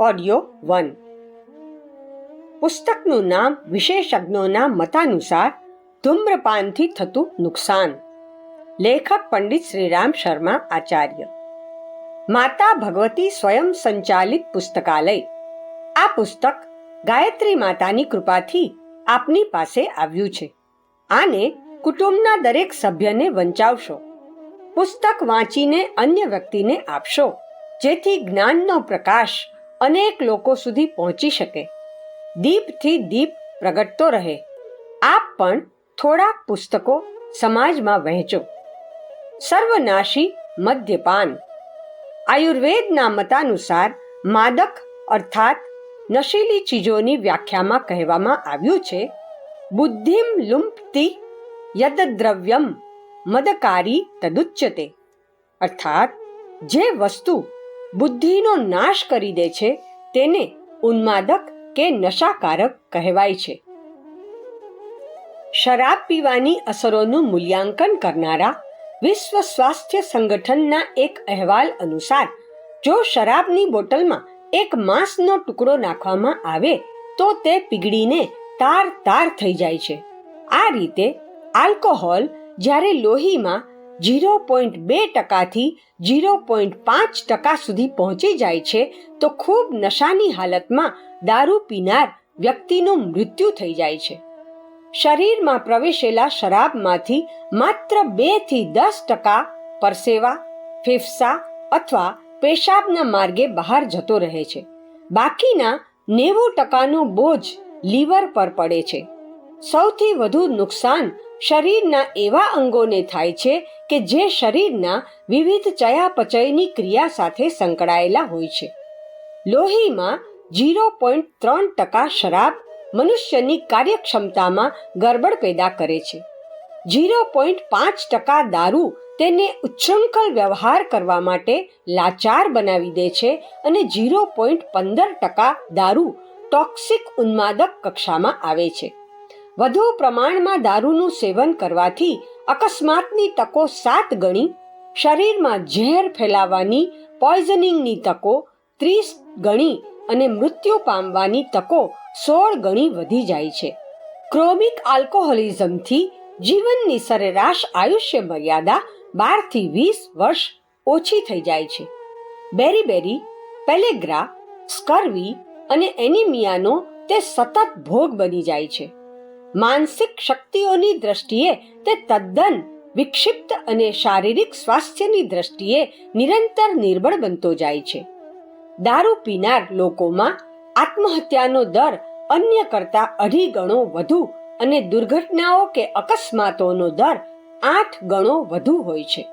Audio 1. પુસ્તકનું નામ વિશેષજ્ઞોના મતાનુસાર ધૂમ્રપાનથી થતું નુકસાન. લેખક પંડિત શ્રીરામ શર્મા આચાર્ય. માતા ભગવતી સ્વયં સંચાલિત પુસ્તકાલય. આ પુસ્તક ગાયત્રી માતાની કૃપાથી આપની પાસે આવ્યું છે. આને કુટુંબના દરેક સભ્યને વંચાવશો. પુસ્તક વાંચીને અન્ય વ્યક્તિને આપશો, જેથી જ્ઞાનનો પ્રકાશ અનેક લોકો સુધી પહોંચી શકે. દીપથી દીપ પ્રગટતો રહે. આપ પણ થોડાક પુસ્તકો સમાજમાં વહેંચો. સર્વનાશી મદ્યપાન. આયુર્વેદના મતાનુસાર માદક અર્થાત નશીલી ચીજોની વ્યાખ્યામાં કહેવામાં આવ્યું છે, બુદ્ધિમ લુંપતિ યદ્દ્રવ્યમ મદકારી તદુચ્યતે. અર્થાત જે વસ્તુ બુદ્ધિનો નાશ કરી દે છે તેને ઉન્માદક કે નશાકારક કહેવાય છે. શરાબ પીવાની અસરોનું મૂલ્યાંકન કરનારા વિશ્વ સ્વાસ્થ્ય સંગઠનના એક અહેવાલ અનુસાર જો શરાબની બોટલમાં એક માંસનો ટુકડો નાખવામાં આવે તો તે પીગળીને તાર તાર થઈ જાય છે. આ રીતે આલ્કોહોલ જ્યારે લોહીમાં 0.2% થી 0.5% સુધી પહોંચી જાય છે તો ખૂબ નશાની હાલતમાં દારૂ પીનાર વ્યક્તિનું મૃત્યુ થઈ જાય છે. શરીરમાં પ્રવેશેલા શરાબમાંથી માત્ર 2 થી 10% પરસેવા, ફેફસા અથવા પેશાબના માર્ગે બહાર જતો રહે છે. બાકીના 90%નો બોજ લીવર પર પડે છે. સૌથી વધુ નુકસાન શરીરના એવા અંગોને થાય છે કે જે શરીરના વિવિધ ચયાપચયની ક્રિયા સાથે સંકળાયેલા હોય છે. લોહીમાં 0.3% શરાબ મનુષ્યની કાર્યક્ષમતામાં ગરબડ પેદા કરે છે. 0.5% દારૂ તેને ઉચ્છૃંખલ વ્યવહાર કરવા માટે લાચાર બનાવી દે છે અને 0.15% દારૂ ટોક્સિક ઉન્માદક કક્ષામાં આવે છે. વધુ પ્રમાણમાં દારૂનું સેવન કરવાથી અકસ્માતની તકો 7 ગણી, શરીરમાં ઝેર ફેલાવવાની પોઈઝનિંગની તકો 30 ગણી અને મૃત્યુ પામવાની તકો 16 ગણી વધી જાય છે. ક્રોનિક આલ્કોહોલિઝમથી જીવનની સરેરાશ આયુષ્ય મર્યાદા 12 થી 20 વર્ષ ઓછી થઈ જાય છે. બેરીબેરી, પેલેગ્રા, સ્કર્વી અને એનિમિયાનો તે સતત ભોગ બની જાય છે. માનસિક શક્તિઓની દ્રષ્ટિએ તે તદ્દન વિક્ષિપ્ત અને શારીરિક સ્વાસ્થ્યની દ્રષ્ટિએ નિરંતર નિર્બળ બનતો જાય છે. દારૂ પીનાર લોકોમાં આત્મહત્યાનો દર અન્ય કરતા 2.5 ગણો વધુ અને દુર્ઘટનાઓ કે અકસ્માતોનો દર 8 ગણો વધુ હોય છે.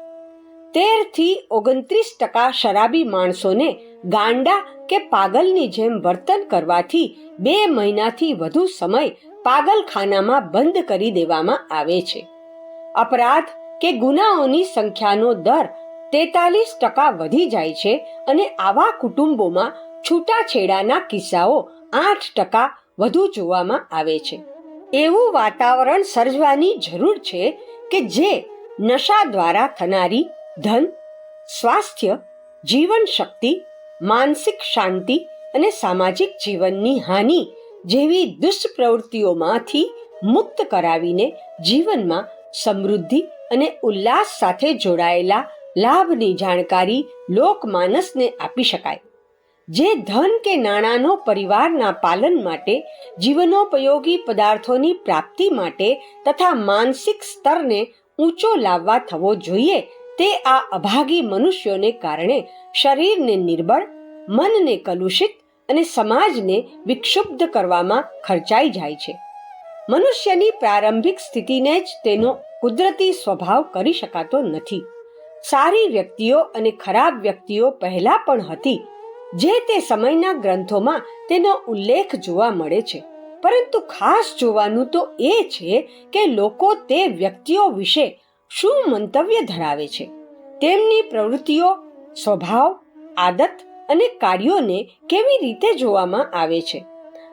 13 થી 29% શરાબી માણસોને ગાંડા કે પાગલની જેમ વર્તન કરવાથી 2 મહિનાથી વધુ સમય પાગલખાનામાં બંધ કરી દેવામાં આવે છે. અપરાધ કે ગુનાઓની સંખ્યાનો દર 43% વધી જાય છે અને આવા કુટુંબોમાં છૂટાછેડાના કિસ્સાઓ 8% વધુ જોવામાં આવે છે. એવું વાતાવરણ સર્જવાની જરૂર છે કે જે નશા દ્વારા થનારી ધન, સ્વાસ્થ્ય, જીવન શક્તિ, માનસિક શાંતિ અને સામાજિક જીવનની હાનિ જેવી દુષ્પ્રવૃત્તિઓમાંથી મુક્ત કરાવીને જીવનમાં સમૃદ્ધિ અને ઉલ્લાસ સાથે જોડાયેલા લાભની જાણકારી લોકમાનસને આપી શકાય. જે ધન કે નાણાંનો પરિવારના પાલન માટે, જીવનોપયોગી પદાર્થોની પ્રાપ્તિ માટે તથા માનસિક સ્તરને ઊંચો લાવવા થવો જોઈએ તે આ અભાગી મનુષ્યોને કારણે શરીરને નિર્બળ, મનને કલુષિત અને સમાજને વિક્ષુબ્ધ કરવામાં ખર્ચાઈ જાય છે. મનુષ્યની પ્રારંભિક સ્થિતિને જ તેનો કુદરતી સ્વભાવ કરી શકાતો નથી. સારી વ્યક્તિઓ અને ખરાબ વ્યક્તિઓ પહેલા પણ હતી, જે તે સમયના ગ્રંથોમાં તેનો ઉલ્લેખ જોવા મળે છે. પરંતુ ખાસ જોવાનું તો એ છે કે લોકો તે વ્યક્તિઓ વિશે શું મંતવ્ય ધરાવે છે. તેમની પ્રવૃત્તિઓ, સ્વભાવ, આદત અને કાર્યોને કેવી રીતે જોવામાં આવે છે.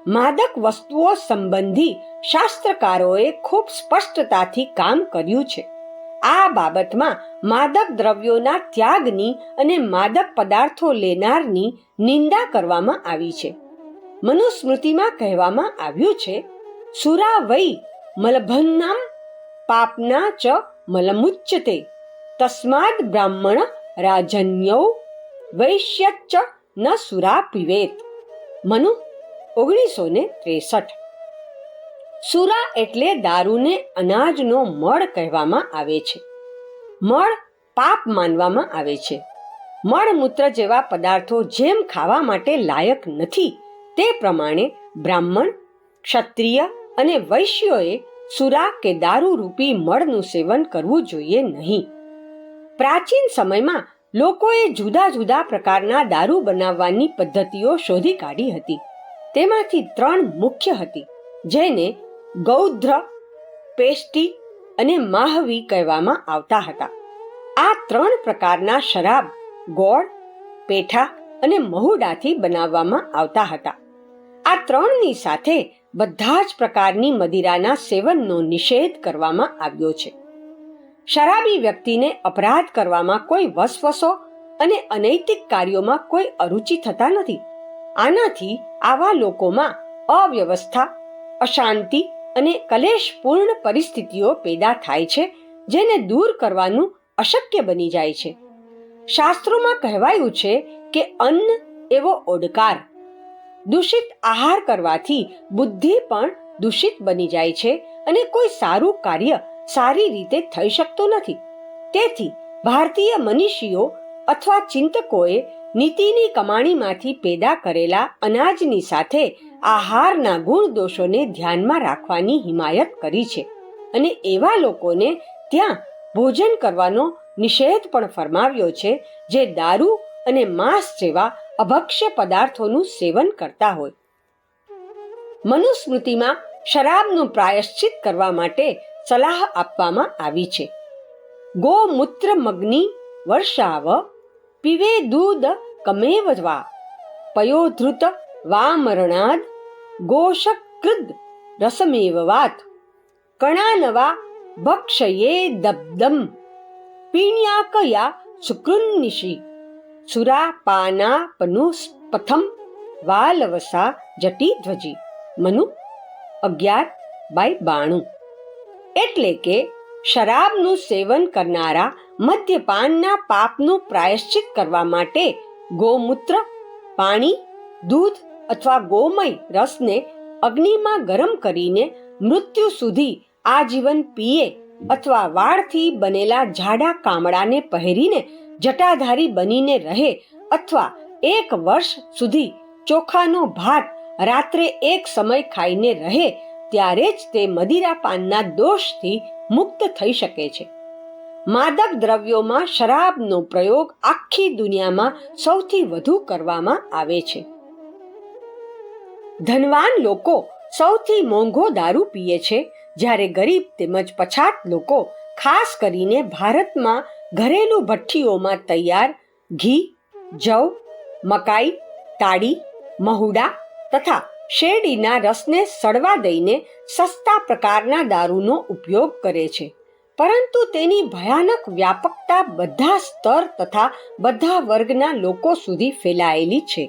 માદક વસ્તુઓ સંબંધી શાસ્ત્રકારોએ ખૂબ સ્પષ્ટતાથી કામ કર્યું છે. આ બાબતમાં માદક દ્રવ્યોના ત્યાગની અને માદક પદાર્થો લેનારની નિંદા કરવામાં આવી છે. મનુસ્મૃતિમાં કહેવામાં આવ્યું છે, સુરા વૈ મલભન્નામ પાપના ચ મલમુચ્યતે તસ્માદ બ્રાહ્મણ રાજન્યૌ વૈશ્યચ્ચ ન સુરા પીવેત. મનુ 1963. સુરા એટલે દારૂને અનાજનો મળ કહેવામાં આવે છે. મળ પાપ માનવામાં આવે છે. મળમૂત્ર જેવા પદાર્થો જેમ ખાવા માટે લાયક નથી, તે પ્રમાણે બ્રાહ્મણ, ક્ષત્રિય અને વૈશ્યોએ સુરા કે દારૂ રૂપી મળનું સેવન કરવું જોઈએ નહીં. પ્રાચીન સમયમાં લોકોએ જુદા જુદા પ્રકારના દારૂ બનાવવાની પદ્ધતિઓ શોધી કાઢી હતી. તેમાંથી 3 મુખ્ય હતી, જેને ગૌધ્ર, પેષ્ટી અને માહવી કહેવામાં આવતા હતા. આ 3 પ્રકારના શરાબ ગોળ, પેઠા અને મહુડાથી બનાવવામાં આવતા હતા. આ 3ની સાથે બધા જ પ્રકારની મદિરાના સેવનનો નિષેધ કરવામાં આવ્યો છે. શરાબી વ્યક્તિને અપરાધ કરવામાં કોઈ વસવસો અને અનૈતિક કાર્યોમાં કોઈ અરુચિ થતા નથી. આનાથી આવા લોકોમાં અવ્યવસ્થા, અશાંતિ અને કલેશપૂર્ણ પરિસ્થિતિઓ પેદા થાય છે, જેને દૂર કરવાનું અશક્ય બની જાય છે. શાસ્ત્રોમાં કહેવાયું છે કે અન્ન એવો ઓડકાર. દૂષિત આહાર કરવાથી બુદ્ધિ પણ દૂષિત બની જાય છે અને કોઈ સારું કાર્ય સારી રીતે થઈ શકતું નથી. તેથી ભારતીય મનીષીઓ અથવા ચિંતકોએ નીતિની કમાણીમાંથી પેદા કરેલા અનાજની સાથે આહારના ગુણ દોષોને ધ્યાનમાં રાખવાની હિમાયત કરી છે અને એવા લોકોને ત્યાં ભોજન કરવાનો નિષેધ પણ ફરમાવ્યો છે જે દારૂ અને માંસ જેવા અભક્ષ્ય પદાર્થોનું સેવન કરતા હોય. મનુસ્મૃતિમાં શરાબનું પ્રાયશ્ચિત કરવા માટે સલાહ આપવામાં આવી છે. ગોમૂત્ર મગ્નિ વર્ષાવ પીવે દૂધ કમેવ વા પયોધૃત વામરણાદ ગોષકૃદ રસમેવ વાત કણાનવા ભક્ષયે દબ્દમ પીણ્યાકયા સુકૃન્નિશી સુરાપાના પનુસ્પથમ વાલવસા જટી ધ્વજી. મનુ 11/92. એટલે કે શરાબનું સેવન કરનારા મદ્યપાનના પાપનું પ્રાયશ્ચિત કરવા માટે ગોમૂત્ર, પાણી, દૂધ અથવા ગોમય રસને અગ્નિમાં ગરમ કરીને મૃત્યુ સુધી આજીવન પીએ અથવા વાળથી બનેલા જાડા કામડાને પહેરીને જટાધારી બનીને રહે અથવા 1 વર્ષ સુધી ચોખાનો ભાત રાત્રે 1 સમય ખાઈને રહે, ત્યારે જ તે મદિરાપાનના દોષથી મુક્ત થઈ શકે છે. માદક દ્રવ્યોમાં શરાબનો પ્રયોગ આખી દુનિયામાં સૌથી વધુ કરવામાં આવે છે. ધનવાન લોકો સૌથી મોંઘો દારૂ પીએ છે, જ્યારે ગરીબ તેમજ પછાત લોકો ખાસ કરીને ભારતમાં ઘરેલું ભઠ્ઠીઓમાં તૈયાર ઘી, જવ, મકાઈ, તાડી, મહુડા તથા શેરડીના રસને સડવા દઈને સસ્તા પ્રકારના દારૂનો ઉપયોગ કરે છે. પરંતુ તેની ભયાનક વ્યાપકતા બધા સ્તર તથા બધા વર્ગના લોકો સુધી ફેલાયેલી છે.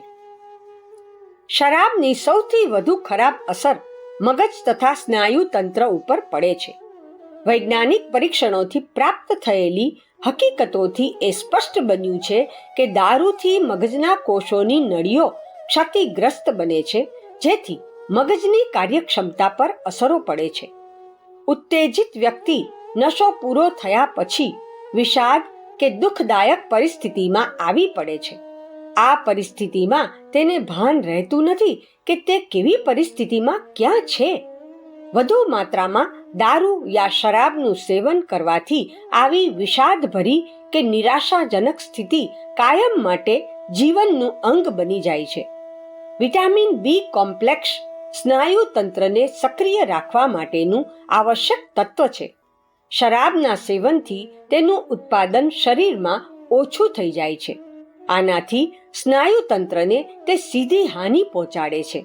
શરાબની સૌથી વધુ ખરાબ અસર મગજ તથા સ્નાયુ તંત્ર ઉપર પડે છે. વૈજ્ઞાનિક પરીક્ષણોથી પ્રાપ્ત થયેલી હકીકતોથી એ સ્પષ્ટ બન્યું છે કે દારૂથી મગજના કોષોની નળીઓ ક્ષતિગ્રસ્ત બને છે, જેથી મગજની કાર્યક્ષમતા પર અસરો પડે છે. ઉત્તેજિત વ્યક્તિ નશો પૂરો થયા પછી વિષાદ કે દુઃખદાયક પરિસ્થિતિમાં આવી પડે છે. આ પરિસ્થિતિમાં તેને ભાન રહેતું નથી કે તે કેવી પરિસ્થિતિમાં ક્યાં છે. વધુ માત્રામાં દારૂ યા શરાબનું સેવન કરવાથી આવી વિષાદભરી કે નિરાશાજનક સ્થિતિ કાયમ માટે જીવનનું અંગ બની જાય છે. વિટામિન બી કોમ્પ્લેક્સ સ્નાયુ તંત્રને સક્રિય રાખવા માટેનું આવશ્યક તત્વ છે. શરાબના સેવનથી તેનું ઉત્પાદન શરીરમાં ઓછું થઈ જાય છે. આનાથી સ્નાયુ તંત્રને તે સીધી હાનિ પહોંચાડે છે.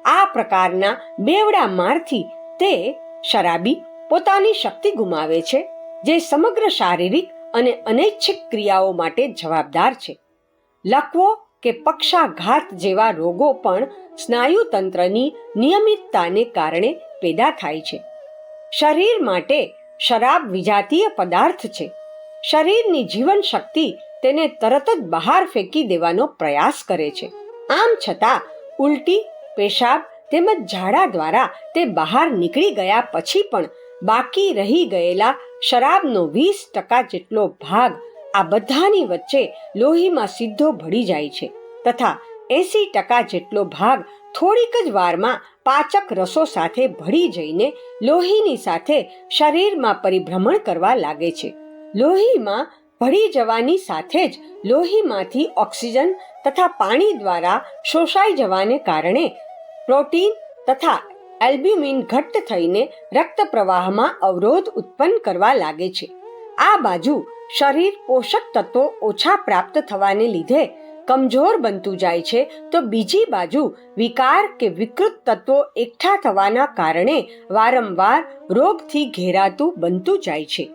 આ પ્રકારના બેવડા મારથી તે શરાબી પોતાની શક્તિ ગુમાવે છે જે સમગ્ર શારીરિક અને અનૈચ્છિક ક્રિયાઓ માટે જવાબદાર છે. લકવો કે પક્ષાઘાત જેવા રોગો પણ સ્નાયુતંત્રની નિયમિતતાને કારણે પેદા થાય છે. શરીર માટે શરાબ વિજાતીય પદાર્થ છે. શરીરની જીવન શક્તિ તેને તરત જ બહાર ફેંકી દેવાનો પ્રયાસ કરે છે. આમ છતાં ઉલટી, પેશાબ તેમજ ઝાડા દ્વારા તે બહાર નીકળી ગયા પછી પણ બાકી રહી ગયેલા શરાબનો 20% જેટલો ભાગ આ બધાની વચ્ચે લોહીમાં સીધો ભળી જાય છે તથા 80% જેટલો ભાગ થોડીક જ વારમાં પાચક રસો સાથે ભળી જઈને લોહીની સાથે શરીરમાં પરિભ્રમણ કરવા લાગે છે. લોહીમાં ભળી જવાની સાથે જ લોહીમાંથી ઓક્સિજન તથા પાણી દ્વારા શોષાઈ જવાને કારણે પ્રોટીન તથા એલ્બ્યુમિન ઘટ્ટ થઈને રક્ત પ્રવાહમાં અવરોધ ઉત્પન્ન કરવા લાગે છે. આ બાજુ શરીર પોષક તત્વો ઓછા પ્રાપ્ત થવાને લીધે કમજોર બનતું જાય છે, તો બીજી બાજુ વિકાર કે વિકૃત તત્વો એકઠા થવાના કારણે વારંવાર રોગથી ઘેરાતું બનતું જાય છે.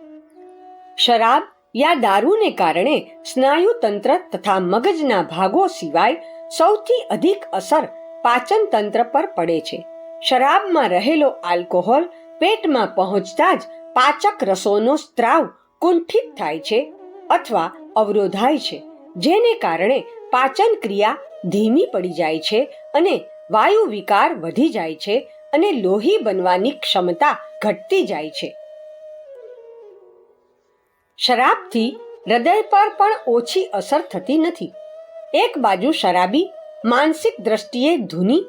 શરાબ યા દારૂને કારણે સ્નાયુતંત્ર તથા મગજના ભાગો સિવાય સૌથી અધિક અસર પાચન તંત્ર પર પડે છે. શરાબમાં રહેલો આલ્કોહોલ પેટમાં પહોંચતા જ પાચક રસોનો સ્ત્રાવ કુંઠિત થાય છે અથવા અવરોધાય છે, જેને કારણે પાચન ક્રિયા ધીમી પડી જાય છે અને વાયુ વિકાર વધી જાય છે અને લોહી બનવાની ક્ષમતા ઘટતી જાય છે. શરાબથી હૃદય પર પણ ઓછી અસર થતી નથી. એક બાજુ શરાબી માનસિક દ્રષ્ટિએ ધૂની,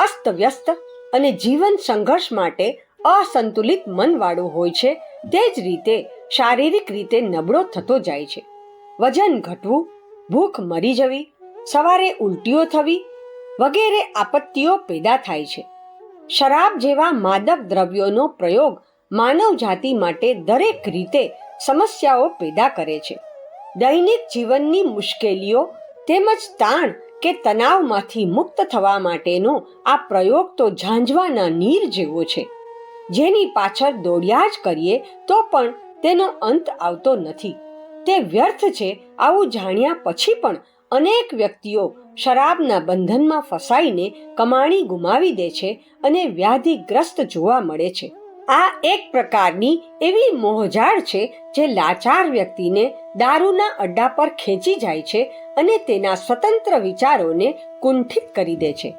અસ્તવ્યસ્ત અને જીવન સંઘર્ષ માટે અસંતુલિત મનવાળો હોય છે, તે જ રીતે શારીરિક રીતે નબળો થતો જાય છે. વજન ઘટવું, ભૂખ મરી જવી, સવારે ઉલટીઓ થવી વગેરે આપત્તિઓ પેદા થાય છે. શરાબ જેવા માદક દ્રવ્યોનો પ્રયોગ માનવ જાતિ માટે દરેક રીતે સમસ્યાઓ પેદા કરે છે. દૈનિક જીવનની મુશ્કેલીઓ તેમજ તાણ કે તણાવમાંથી મુક્ત થવા માટેનો આ પ્રયોગ તો ઝાંઝવાના નીર જેવો છે, જેની પાછળ દોડ્યા જ કરીએ તો પણ તેનો અંત આવતો નથી. તે વ્યર્થ છે આવું જાણ્યા પછી પણ અનેક વ્યક્તિઓ શરાબના બંધનમાં ફસાઈને કમાણી ગુમાવી દે છે અને વ્યાધિગ્રસ્ત જોવા મળે છે. આ એક પ્રકારની એવી મોહજાળ છે જે લાચાર વ્યક્તિને દારૂના અડ્ડા પર ખેંચી જાય છે અને તેના સ્વતંત્ર વિચારોને કુંઠિત કરી દે છે.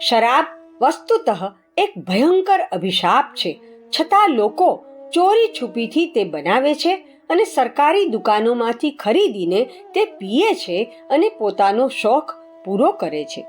શરાબ વસ્તુતઃ એક ભયંકર અભિશાપ છે, છતાં લોકો ચોરી છુપીથી તે બનાવે છે અને સરકારી દુકાનોમાંથી ખરીદીને તે પીએ છે અને પોતાનો શોખ પૂરો કરે છે.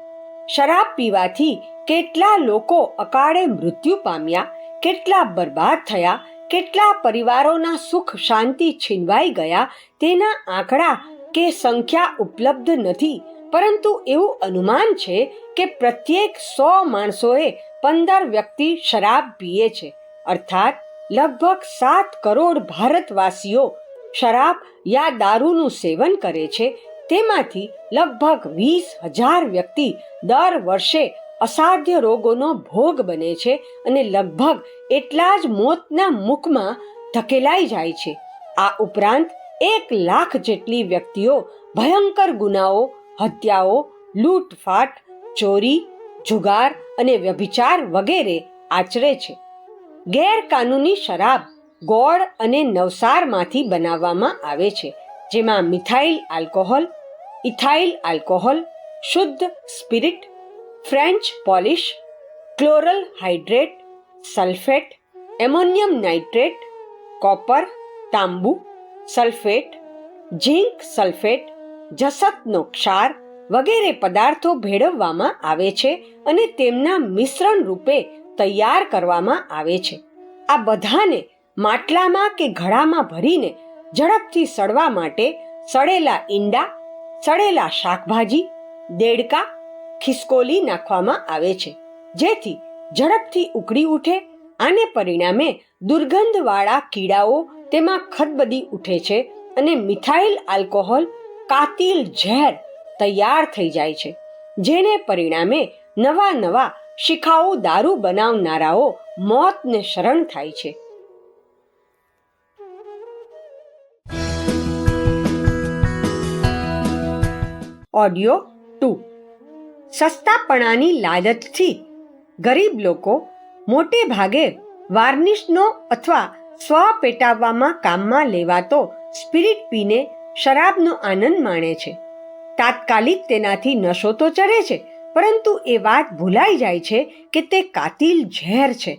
શરાબ પીવાથી કેટલા લોકો અકાળે મૃત્યુ પામ્યા, કેટલા બરબાદ થયા, કેટલા પરિવારોના સુખ શાંતિ છીનવાઈ ગયા તેના આંકડા કે સંખ્યા ઉપલબ્ધ નથી, પરંતુ એવું અનુમાન છે કે પ્રત્યેક 100 માણસોએ 15 વ્યક્તિ શરાબ પીએ છે. અર્થાત લગભગ 7 કરોડ ભારતવાસીઓ શરાબ યા દારૂનું સેવન કરે છે. તેમાંથી લગભગ 20,000 વ્યક્તિ દર વર્ષે અસાધ્ય રોગોનો ભોગ બને છે અને લગભગ એટલા જ મોતના મુખમાં ધકેલાઈ જાય છે. આ ઉપરાંત 1 લાખ જેટલી વ્યક્તિઓ ભયંકર ગુનાઓ, હત્યાઓ, લૂંટફાટ, ચોરી, જુગાર અને વ્યભિચાર વગેરે આચરે છે. ગેરકાનૂની શરાબ ગોળ અને નવસારમાંથી બનાવવામાં આવે છે, જેમાં મિથાઇલ આલ્કોહોલ, ઇથાઇલ આલ્કોહોલ, શુદ્ધ spirit, French polish, chloral hydrate, sulphate, ammonium nitrate, copper, તાંબુ, સલ્ફેટ, ઝીંક સલ્ફેટ, જસતનો ક્ષાર વગેરે પદાર્થો ભેળવવામાં આવે છે અને તેમના મિશ્રણ રૂપે તૈયાર કરવામાં આવે છે. આ બધાને માટલામાં કે ઘડામાં ભરીને ઝડપથી સડવા માટે સડેલા ઈંડા, સડેલા શાકભાજી, દેડકા, ખિસકોલી નાખવામાં આવે છે, જેથી ઝડપથી ઉકળી ઉઠે. આને પરિણામે દુર્ગંધવાળા કીડાઓ તેમાં ખદબદી ઉઠે છે અને મિથાઇલ આલ્કોહોલ કાતિલ ઝેર તૈયાર થઈ જાય છે, જેને પરિણામે નવા શિખાઉ દારૂ બનાવનારાઓ મોતને શરણ થાય છે. ઓડિયો 2. સસ્તાપણાની લાલચથી ગરીબ લોકો મોટે ભાગે વાર્નિશનો અથવા સ્વ પેટાવવામાં કામમાં લેવાતો સ્પિરિટ પીને શરાબનો આનંદ માણે છે. તાત્કાલિક તેનાથી નશો તો ચડે છે, પરંતુ એ વાત ભૂલાઈ જાય છે કે તે કાતિલ ઝેર છે.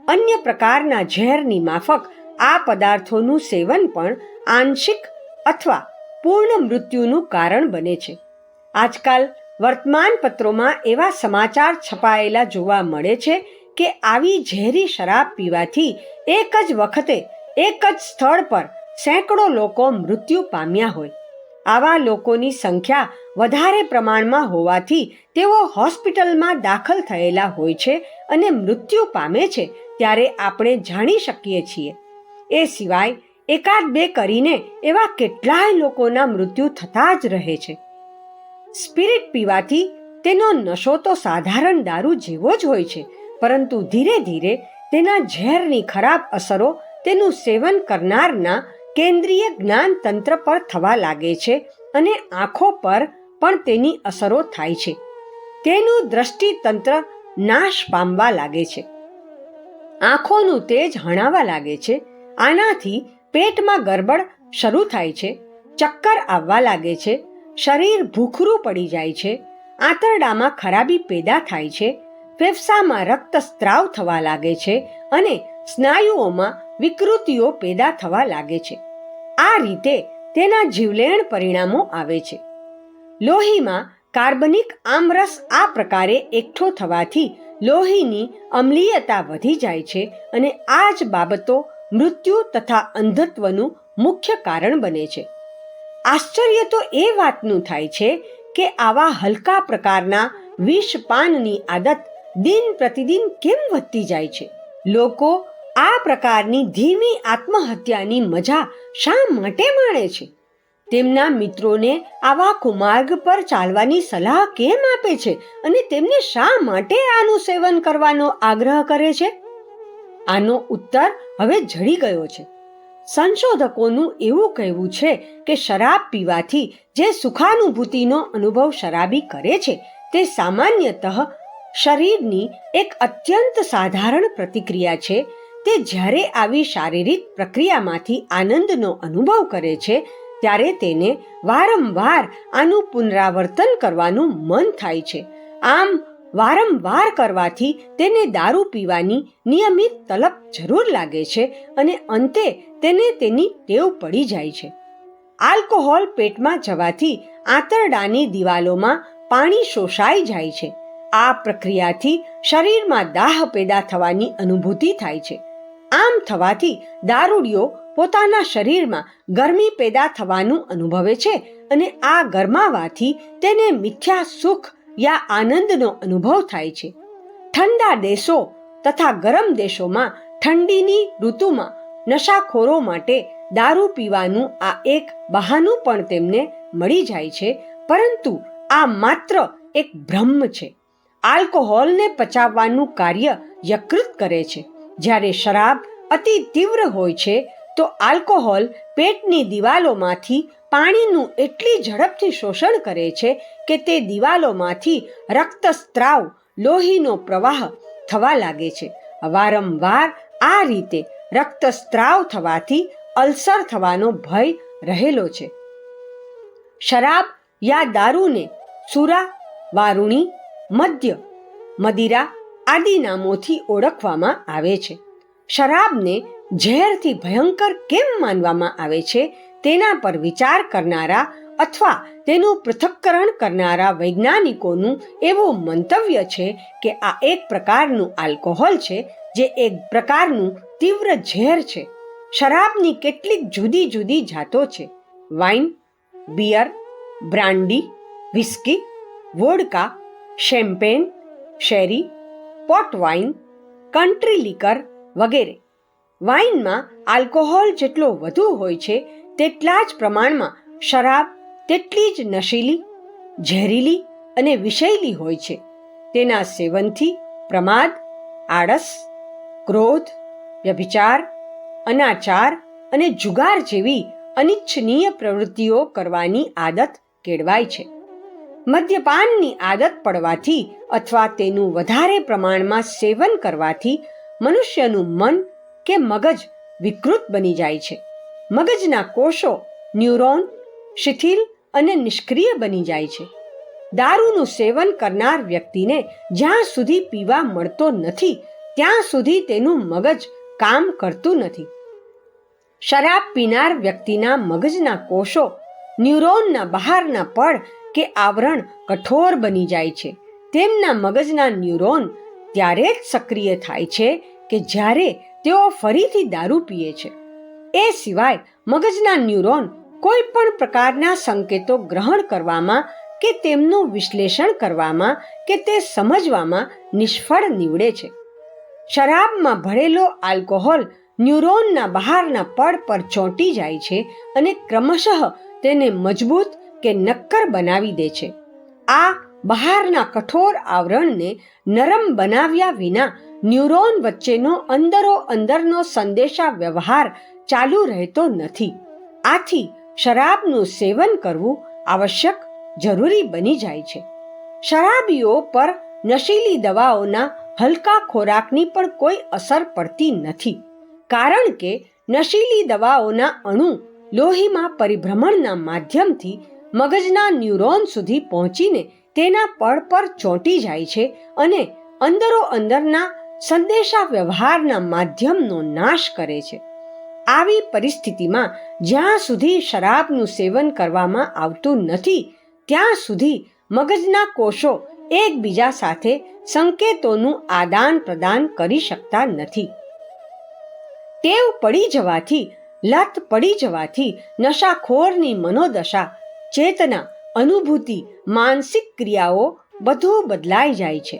અન્ય પ્રકારના ઝેરની માફક આ પદાર્થોનું સેવન પણ આંશિક અથવા પૂર્ણ મૃત્યુનું કારણ બને છે. આજકાલ વર્તમાનપત્રોમાં એવા સમાચાર છપાયેલા જોવા મળે છે કે આવી ઝેરી શરાબ પીવાથી એક જ વખતે એક જ સ્થળ પર સેંકડો લોકો મૃત્યુ પામ્યા હોય. આવા લોકોની સંખ્યા વધારે પ્રમાણમાં હોવાથી તેઓ હોસ્પિટલમાં દાખલ થયેલા હોય છે અને મૃત્યુ પામે છે ત્યારે આપણે જાણી શકીએ છીએ. એ સિવાય એકાદ બે કરીને એવા કેટલાય લોકોના મૃત્યુ થતા જ રહે છે. સ્પિરિટ પીવાથી તેનો નશો તો સાધારણ દારૂ જેવો જ હોય છે, પરંતુ ધીરે ધીરે તેના ઝેરની ખરાબ અસરો તેનું સેવન કરનારના કેન્દ્રીય જ્ઞાન તંત્ર પર થવા લાગે છે અને આંખો પર પણ તેની અસરો થાય છે. તેનું દ્રષ્ટિ તંત્ર નાશ પામવા લાગે છે. આંખોનું તેજ હણાવા લાગે છે. આનાથી પેટમાં ગરબડ શરૂ થાય છે. ચક્કર આવવા લાગે છે. શરીર ભૂખરું પડી જાય છે. આંતરડામાં ખરાબી પેદા થાય છે. ફેફસામાં રક્તસ્ત્રાવ થવા લાગે છે અને સ્નાયુઓમાં વિકૃતિઓ પેદા થવા લાગે છે. આ રીતે તેના જીવલેણ પરિણામો આવે છે. લોહીમાં કાર્બનિક આમરસ આ પ્રકારે એકઠો થવાથી લોહીની અમ્લીયતા વધી જાય છે અને આ જ બાબતો મૃત્યુ તથા અંધત્વનું મુખ્ય કારણ બને છે. આશ્ચર્ય તો એ વાતનું થાય છે કે આવા હલકા પ્રકારના વિષપાનની આદત દિન પ્રતિદિન કેમ વધતી જાય છે. લોકો આ પ્રકારની ધીમી આત્મહત્યાની મજા શા માટે માણે છે? તેમના મિત્રોને આવા કુમાર્ગ પર ચાલવાની સલાહ કેમ આપે છે અને તેમને શા માટે આનું સેવન કરવાનો આગ્રહ કરે છે? આનો ઉત્તર હવે જડી ગયો છે. સંશોધકોનું એવું કહેવું છે કે શરાબ પીવાથી જે સુખાનુભૂતિનો અનુભવ શરાબી કરે છે તે સામાન્યતઃ શરીરની એક અત્યંત સાધારણ પ્રતિક્રિયા છે. તે જ્યારે આવી શારીરિક પ્રક્રિયામાંથી આનંદનો અનુભવ કરે છે ત્યારે તેને વારંવાર આનું પુનરાવર્તન કરવાનું મન થાય છે. આમ વારંવાર કરવાથી તેને દારૂ પીવાની નિયમિત તલબ જરૂર લાગે છે અને અંતે તેને તેની ટેવ પડી જાય છે. આલ્કોહોલ પેટમાં જવાથી આંતરડાની દિવાલોમાં પાણી શોષાઈ જાય છે. આ પ્રક્રિયાથી શરીરમાં દાહ પેદા થવાની અનુભૂતિ થાય છે. આમ થવાથી દારૂડિયો પોતાના શરીરમાં ગરમી પેદા થવાનું અનુભવે છે અને આ ગરમાવાથી તેને મિથ્યા સુખ યા આનંદનો અનુભવ થાય છે. ઠંડા દેશો તથા ગરમ દેશોમાં ઠંડીની ઋતુમાં નશાખોરો માટે દારૂ પીવાનું આ એક બહાનું પણ તેમને મળી જાય છે, પરંતુ આ માત્ર એક ભ્રમ છે. આલ્કોહોલને પચાવવાનું કાર્ય યકૃત કરે છે. જ્યારે શરાબ અતિ તીવ્ર હોય છે તો આલ્કોહોલ પેટની દિવાલોમાંથી પાણીનું એટલી ઝડપથી શોષણ કરે છે કે તે દિવાલોમાંથી રક્તસ્ત્રાવ લોહીનો પ્રવાહ થવા લાગે છે. વારંવાર આ રીતે રક્તસ્ત્રાવ થવાથી અલ્સર થવાનો ભય રહેલો છે. શરાબ યા દારૂને સુરા, વારુણી, મદ્ય, મદિરા આદિ નામોથી ઓળખવામાં આવે છે. શરાબને ઝેરથી ભયંકર કેમ માનવામાં આવે છે તેના પર વિચાર કરનારા અથવા તેનું પૃથક્કરણ કરનારા વૈજ્ઞાનિકોનું એવું મંતવ્ય છે કે આ એક પ્રકારનું આલ્કોહોલ છે જે એક પ્રકારનું તીવ્ર ઝેર છે. શરાબની કેટલીક જુદી જુદી જાતો છે. Wine, beer, brandy, whisky, vodka, champagne, sherry, port wine, country liquor વગેરે. વાઇનમાં આલ્કોહોલ જેટલો વધુ હોય છે તેટલા જ પ્રમાણમાં શરાબ તેટલી જ નશીલી, ઝેરીલી અને વિષૈલી હોય છે. તેના સેવનથી પ્રમાદ, આળસ, ક્રોધ, વ્યભિચાર, અનાચાર અને જુગાર જેવી અનિચ્છનીય પ્રવૃત્તિઓ કરવાની આદત કેળવાય છે. મદ્યપાનની આદત પડવાથી અથવા તેનું વધારે પ્રમાણમાં સેવન કરવાથી મનુષ્યનું મન કે મગજ વિકૃત બની જાય છે. મગજના કોષો, ન્યુરોન શિથિલ અને નિષ્ક્રિય બની જાય છે. દારૂનું સેવન કરનાર વ્યક્તિને જ્યાં સુધી પીવા મળતો નથી ત્યાં સુધી તેનું મગજ કામ કરતું નથી. શરાબ પીનાર વ્યક્તિના મગજના કોષો, ન્યુરોનના બહારના પડ કે આવરણ કઠોર બની જાય છે. તેમના મગજના ન્યુરોન ત્યારે જ સક્રિય થાય છે કે જ્યારે તેઓ ફરીથી દારૂ પીએ છે. એ સિવાય મગજના ન્યુરોન કોઈ પણ પ્રકારના સંકેતો ગ્રહણ કરવામાં કે તેમનું વિશ્લેષણ કરવામાં કે તે સમજવામાં નિષ્ફળ નીવડે છે. શરાબમાં ભરેલો આલ્કોહોલ ન્યુરોનના બહારના પડ પર ચોંટી જાય છે અને ક્રમશઃ તેને મજબૂત કે નક્કર બનાવી દે છે. આ બહારના કઠોર આવરણને નરમ બનાવ્યા વિના ન્યુરોન વચ્ચેનો અંદરનો સંદેશા વ્યવહાર ચાલુ રહેતો નથી. આથી શરાબનું સેવન કરવું આવશ્યક જરૂરી બની જાય છે. શરાબીઓ પર નશીલી દવાઓના હલકા ખોરાકની પણ કોઈ અસર પડતી નથી, કારણ કે નશીલી દવાઓના અણુ લોહીમાં પરિભ્રમણના માધ્યમથી મગજના ન્યુરોન સુધી પહોંચીને તેના પડ પર ચોંટી જાય છે અને અંદરના સંદેશા વ્યવહારના માધ્યમનો નાશ કરે છે. આવી પરિસ્થિતિમાં જ્યાં સુધી શરાબનું સેવન કરવામાં આવતું નથી ત્યાં સુધી મગજના કોષો એકબીજા સાથે સંકેતોનું આદાન પ્રદાન કરી શકતા નથી. ટેવ પડી જવાથી, લત પડી જવાથી નશાખોરની મનોદશા, ચેતના, અનુભૂતિ, માનસિક ક્રિયાઓ બધું બદલાઈ જાય છે.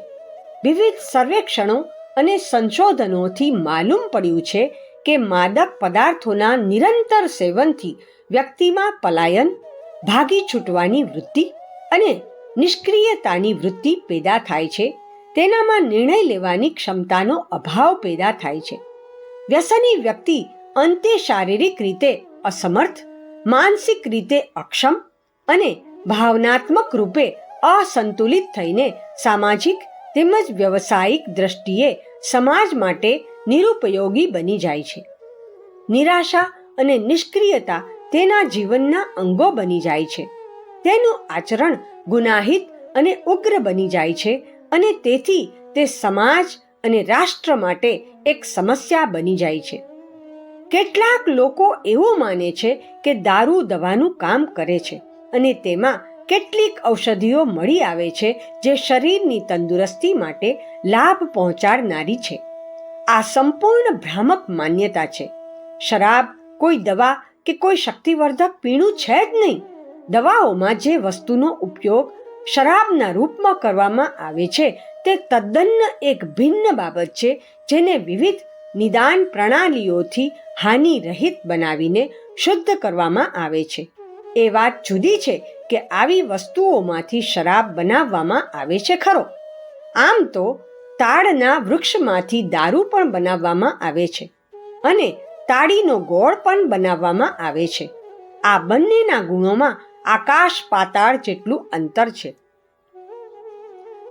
વિવિધ સર્વેક્ષણો અને સંશોધનોથી માલુમ પડ્યું છે કે માદક પદાર્થોના નિરંતર સેવનથી વ્યક્તિમાં પલાયન, ભાગી છૂટવાની વૃત્તિ અને નિષ્ક્રિયતાની વૃત્તિ પેદા થાય છે. તેનામાં નિર્ણય લેવાની ક્ષમતાનો અભાવ પેદા થાય છે. વ્યસની વ્યક્તિ અંતે શારીરિક રીતે અસમર્થ, માનસિક રીતે અક્ષમ અને ભાવનાત્મક રૂપે અસંતુલિત થઈને સામાજિક તેમજ વ્યવસાયિક દ્રષ્ટિએ સમાજ માટે નિરુપયોગી બની જાય છે. નિરાશા અને નિષ્ક્રિયતા તેના જીવનના અંગો બની જાય છે. તેનું આચરણ ગુનાહિત અને ઉગ્ર બની જાય છે અને તેથી તે સમાજ અને રાષ્ટ્ર માટે એક સમસ્યા બની જાય છે. કેટલાક લોકો એવું માને છે કે દારૂ દવાનું કામ કરે છે અને તેમાં કેટલીક ઔષધિઓ મળી આવે છે જે શરીરની તંદુરસ્તી માટે લાભ પહોંચાડનારી છે. આ સંપૂર્ણ ભ્રામક માન્યતા છે. શરાબ કોઈ દવા કે કોઈ શક્તિવર્ધક પીણું છે જ નહીં. દવાઓમાં જે વસ્તુનો ઉપયોગ શરાબના રૂપમાં કરવામાં આવે છે તે તદ્દન એક ભિન્ન બાબત છે, જેને વિવિધ નિદાન પ્રણાલીઓથી હાનિરહિત બનાવીને શુદ્ધ કરવામાં આવે છે. એ વાત જુદી છે કે આવી વસ્તુઓમાંથી શરાબ બનાવવામાં આવે છે ખરો. આમ તો તાડના વૃક્ષમાંથી દારૂ પણ બનાવવામાં આવે છે અને તાડીનો ગોળ પણ બનાવવામાં આવે છે. આ બંનેના ગુણોમાં આકાશ પાતાળ જેટલું અંતર છે.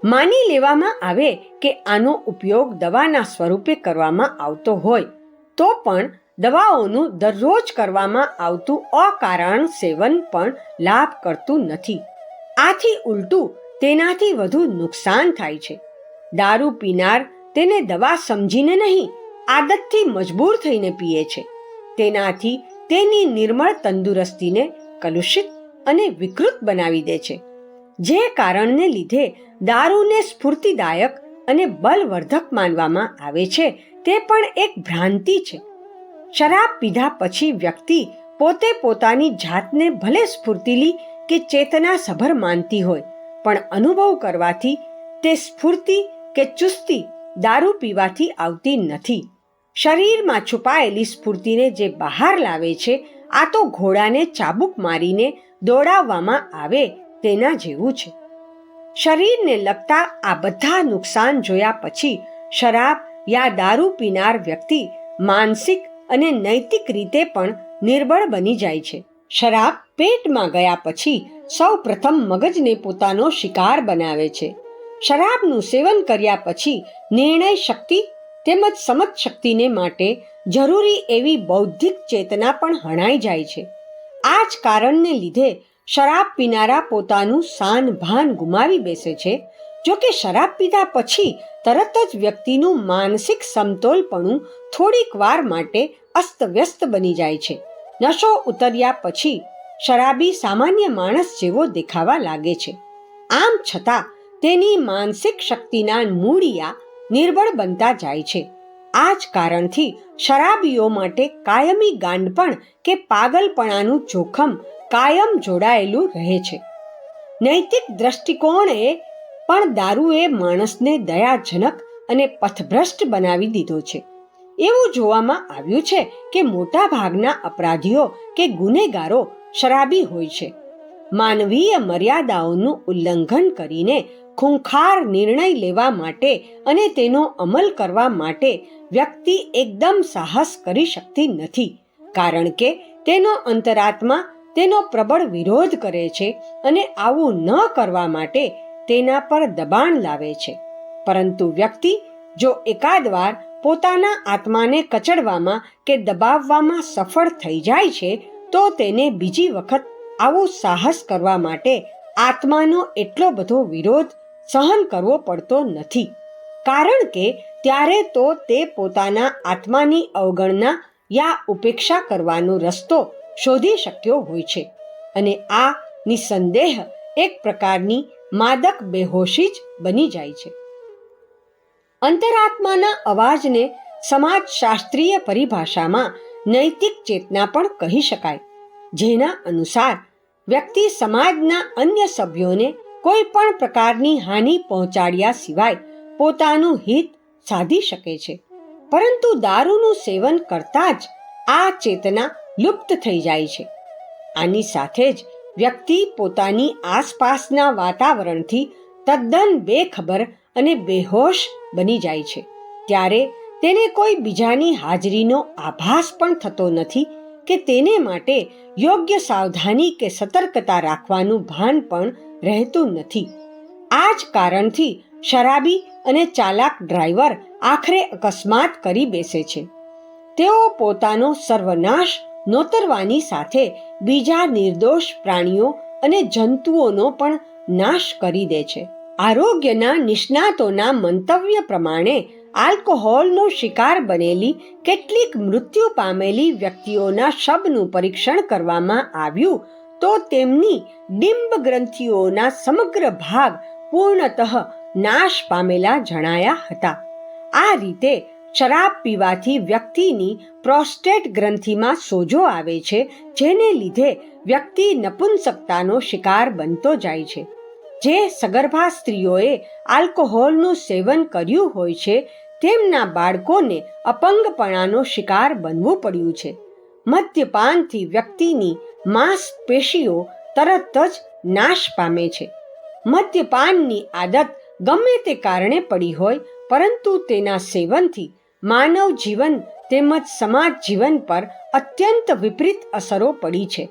માની લેવામાં આવે કે આનો ઉપયોગ દવાના સ્વરૂપે કરવામાં આવતો હોય તો પણ દવાઓનું દરરોજ કરવામાં આવતું અકારણ સેવન પણ લાભ કરતું નથી. આથી ઉલટું તેનાથી વધુ નુકસાન થાય છે. દારૂ પીનાર તેને દવા સમજીને નહીં, આદતથી મજબૂર થઈને પીએ છે. તેનાથી તેની નિર્મળ તંદુરસ્તીને કલુષિત અને વિકૃત બનાવી દે છે. જે કારણને લીધે દારૂને સ્ફૂર્તિદાયક અને બલવર્ધક માનવામાં આવે છે તે પણ એક ભ્રાંતિ છે. શરાબ પીધા પછી વ્યક્તિ પોતે પોતાની જાતને ભલે સ્ફૂર્તિલી કે ચેતના સભર માનતી હોય, પણ અનુભવ કરવાથી તે સ્ફૂર્તિ કે ચુસ્તી દારૂ પીવાથી આવતી નથી. શરીરમાં છુપાયેલી સ્ફૂર્તિને જે બહાર લાવે છે આ તો ઘોડાને ચાબુક મારીને દોડાવવામાં આવે તેના જેવું છે. શરીરને લગતા આ બધા નુકસાન જોયા પછી શરાબ યા દારૂ પીનાર વ્યક્તિ માનસિક અને નૈતિક રીતે પણ નિર્બળ બની જાય છે. શરાબ પેટમાં ગયા પછી સૌ પ્રથમ મગજને પોતાનો શિકાર બનાવે છે. શરાબનું સેવન કર્યા પછી નિર્ણય શક્તિ તેમજ સમજ શક્તિને માટે જરૂરી એવી બૌદ્ધિક ચેતના પણ હણાઈ જાય છે. આ જ કારણને લીધે શરાબ પીનારા પોતાનું સાન ભાન ગુમાવી બેસે છે. જો કે શરાબ પીધા પછી તરત જ વ્યક્તિનું માનસિક સમતોલપણું થોડીક વાર માટે અસ્તવ્યસ્ત બની જાય છે. નશો ઉતર્યા પછી શરાબી સામાન્ય માણસ જેવો દેખાવા લાગે છે. આમ છતાં તેની માનસિક શક્તિના મૂળિયા નિર્બળ બનતા જાય છે. આ જ કારણથી શરાબીઓ માટે કાયમી ગાંડપણ કે પાગલપણાનું જોખમ કાયમ જોડાયેલું રહે છે. નૈતિક દ્રષ્ટિકોણે પણ દારૂએ માણસને દયાજનક અને પથભ્રષ્ટ બનાવી દીધો છે. એવું જોવામાં આવ્યું છે કે મોટા ભાગના અપરાધીઓ કે ગુનેગારો શરાબી હોય છે. માનવીય મર્યાદાઓનું ઉલ્લંઘન કરીને ખૂંખાર નિર્ણય લેવા માટે અને તેનો અમલ કરવા માટે વ્યક્તિ એકદમ સાહસ કરી શકતી નથી, કારણ કે તેનો અંતરાત્મા તેનો પ્રબળ વિરોધ કરે છે અને આવું ન કરવા માટે તેના પર દબાણ લાવે છે. પરંતુ વ્યક્તિ જો એકાદ વાર પોતાના આત્માને કચડવામાં કે દબાવવામાં સફળ થઈ જાય છે તો તેને બીજી વખત આવું સાહસ કરવા માટે આત્માનો એટલો બધો વિરોધ સહન કરવો પડતો નથી, કારણ કે ત્યારે તો તે પોતાના આત્માની અવગણના યા ઉપેક્ષા કરવાનો રસ્તો શોધી શક્યો હોય છે. અને આ નિસંદેહ એક પ્રકારની માદક બેહોશી જ બની જાય છે. અંતરાત્માના અવાજને સમાજશાસ્ત્રીય પરિભાષામાં નૈતિક ચેતના પણ કહી શકાય, જેના અનુસાર વ્યક્તિ સમાજના અન્ય સભ્યોને કોઈ પણ પ્રકારની હાનિ પહોંચાડ્યા સિવાય પોતાનું હિત સાધી શકે છે. પરંતુ દારૂનું સેવન કરતા જ આ ચેતના લુપ્ત થઈ જાય છે. આની સાથે જ વ્યક્તિ પોતાની આસપાસના વાતાવરણથી તદ્દન બેખબર અને બેહોશ બની જાય છે. ત્યારે તેને કોઈ બીજાની હાજરીનો આભાસ પણ થતો નથી કે તેને માટે યોગ્ય સાવધાની કે સતર્કતા રાખવાનું ભાન પણ રહેતું નથી. આ જ કારણથી શરાબી અને ચાલાક ડ્રાઈવર આખરે અકસ્માત કરી બેસે છે. તેઓ પોતાનો સર્વનાશ નોતરવાની સાથે બીજા નિર્દોષ પ્રાણીઓ અને જંતુઓનો પણ નાશ કરી દે છે. આરોગ્યના નિષ્ણાતોના મંતવ્ય પ્રમાણે આલ્કોહોલનો શિકાર બનેલી કેટલીક મૃત્યુ પામેલી વ્યક્તિઓના શબનું પરીક્ષણ કરવામાં આવ્યું તો તેમની ડિંબ ગ્રંથિઓના સમગ્ર ભાગ પૂર્ણતઃ નાશ પામેલા જણાયા હતા. આ રીતે શરાબ પીવાથી વ્યક્તિની પ્રોસ્ટેટ ગ્રંથિમાં સોજો આવે છે, જેને લીધે વ્યક્તિ નપુંસકતાનો શિકાર બનતો જાય છે. જે સગર્ભા સ્ત્રીઓએ આલ્કોહોલનું સેવન કર્યું હોય છે તેમના બાળકોને અપંગપણાનો શિકાર બનવું પડ્યું છે. મદ્યપાનથી વ્યક્તિની માંસપેશીઓ તરત જ નાશ પામે છે. મદ્યપાનની આદત ગમે તે કારણે પડી હોય, પરંતુ તેના સેવનથી માનવ જીવન તેમજ સમાજ જીવન પર અત્યંત વિપરીત અસરો પડી છે.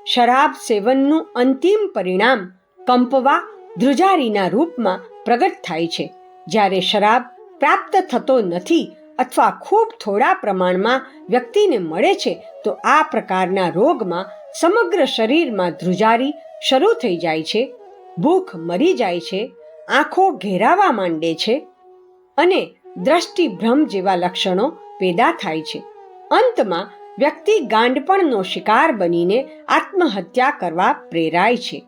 શરાબ સેવનનું અંતિમ પરિણામ કંપવા, ધ્રુજારીના રૂપમાં પ્રગટ થાય છે. જ્યારે શરાબ પ્રાપ્ત થતો નથી અથવા ખૂબ થોડા પ્રમાણમાં વ્યક્તિને મળે છે તો આ પ્રકારના રોગમાં સમગ્ર શરીરમાં ધ્રુજારી શરૂ થઈ જાય છે, ભૂખ મરી જાય છે, આંખો ઘેરાવા માંડે છે અને દ્રષ્ટિભ્રમ જેવા લક્ષણો પેદા થાય છે. અંતમાં વ્યક્તિ ગાંડપણનો શિકાર બનીને આત્મહત્યા કરવા પ્રેરાય છે.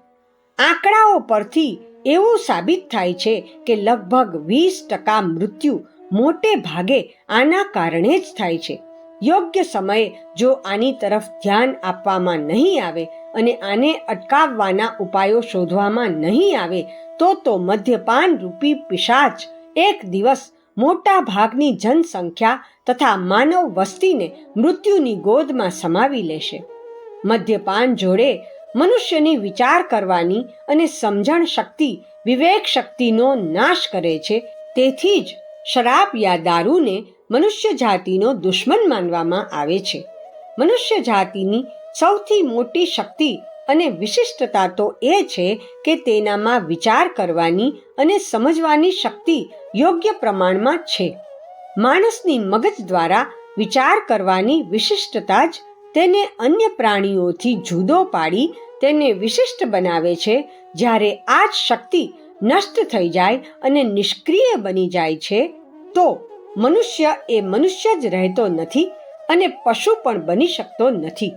આંકડાઓ પરથી એવું સાબિત થાય છે કે લગભગ 20% મૃત્યુ મોટે ભાગે આના કારણે જ થાય છે. યોગ્ય સમયે જો આની તરફ ધ્યાન આપવામાં નહીં આવે અને આને અટકાવવાના ઉપાયો શોધવામાં નહીં આવે તો મદ્યપાન રૂપી પિશાચ એક દિવસ મોટા ભાગની જનસંખ્યા તથા માનવ વસ્તીને મૃત્યુની ગોદમાં સમાવી લેશે. મદ્યપાન જોડે મનુષ્યની વિચાર કરવાની અને સમજણ શક્તિ, વિવેક શક્તિનો નાશ કરે છે. તેથી જ શરાબ યા દારૂને મનુષ્ય જાતિનો દુશ્મન માનવામાં આવે છે. મનુષ્ય જાતિની સૌથી મોટી શક્તિ અને વિશિષ્ટતા તો એ છે કે તેનામાં વિચાર કરવાની અને સમજવાની શક્તિ યોગ્ય પ્રમાણમાં છે. માણસની મગજ દ્વારા વિચાર કરવાની વિશિષ્ટતા જ તેને અન્ય પ્રાણીઓથી જુદો પાડી તેને વિશિષ્ટ બનાવે છે. જ્યારે આ જ શક્તિ નષ્ટ થઈ જાય અને નિષ્ક્રિય બની જાય છે તો મનુષ્ય એ મનુષ્ય જ રહેતો નથી અને પશુ પણ બની શકતો નથી.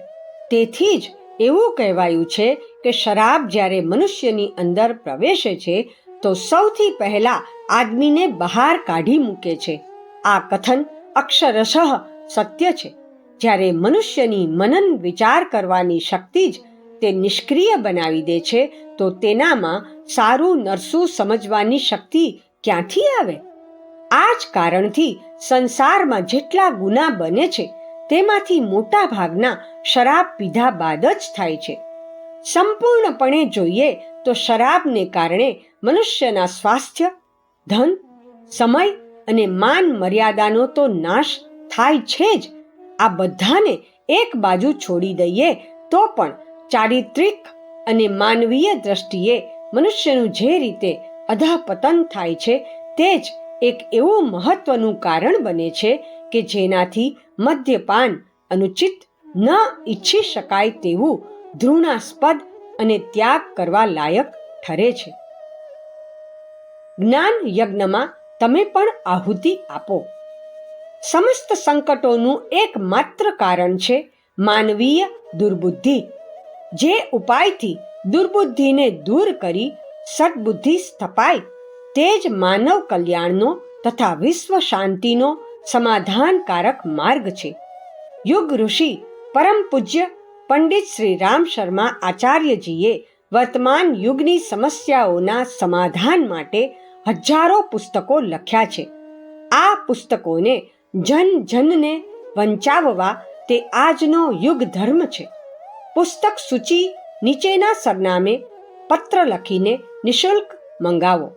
તેથી જ એવું કહેવાયું છે કે શરાબ જ્યારે મનુષ્યની અંદર પ્રવેશે છે તો સૌથી પહેલા આદમીને બહાર કાઢી મૂકે છે. આ કથન અક્ષરશઃ સત્ય છે. જ્યારે મનુષ્યની મનન વિચાર કરવાની શક્તિ જ તે નિષ્ક્રિય બનાવી દે છે તો તેનામાં સારું નરસું સમજવાની શક્તિ ક્યાંથી આવે? આ જ કારણથી સંસારમાં જેટલા ગુના બને છે તેમાંથી મોટા ભાગના શરાબ પીધા બાદ જ થાય છે. સંપૂર્ણપણે જોઈએ તો શરાબને કારણે મનુષ્યના સ્વાસ્થ્ય, ધન, સમય અને માન મર્યાદાનો તો નાશ થાય છે જ. આ બધાને એક બાજુ છોડી દઈએ તો પણ ચારિત્રિક અને માનવીય દ્રષ્ટિએ મનુષ્યનું જે રીતે અધઃપતન થાય છે તે જ એક એવું મહત્વનું કારણ બને છે કે જેનાથી મદ્યપાન અનુચિત, ન ઈચ્છી શકાય તેવું, ઘૃણાસ્પદ અને ત્યાગ કરવા લાયક ઠરે છે. જ્ઞાન યજ્ઞમાં તમે પણ આહુતિ આપો. સમસ્ત સંકટોનું એકમાત્ર કારણ છે માનવીય દુર્બુદ્ધિ. જે ઉપાયથી દુર્બુદ્ધિને દૂર કરી સદબુદ્ધિ સ્થપાય તે જ માનવ કલ્યાણનો તથા વિશ્વ શાંતિનો સમાધાનકારક માર્ગ છે. યુગ ઋષિ પરમ પૂજ્ય પંડિત શ્રી રામ શર્મા આચાર્યજીએ વર્તમાન યુગની સમસ્યાઓના સમાધાન માટે હજારો પુસ્તકો લખ્યા છે. આ પુસ્તકોને જન જનને વંચાવવા તે આજનો યુગ ધર્મ છે. પુસ્તક સૂચિ નીચેના સરનામે પત્ર લખીને નિઃશુલ્ક મંગાવો.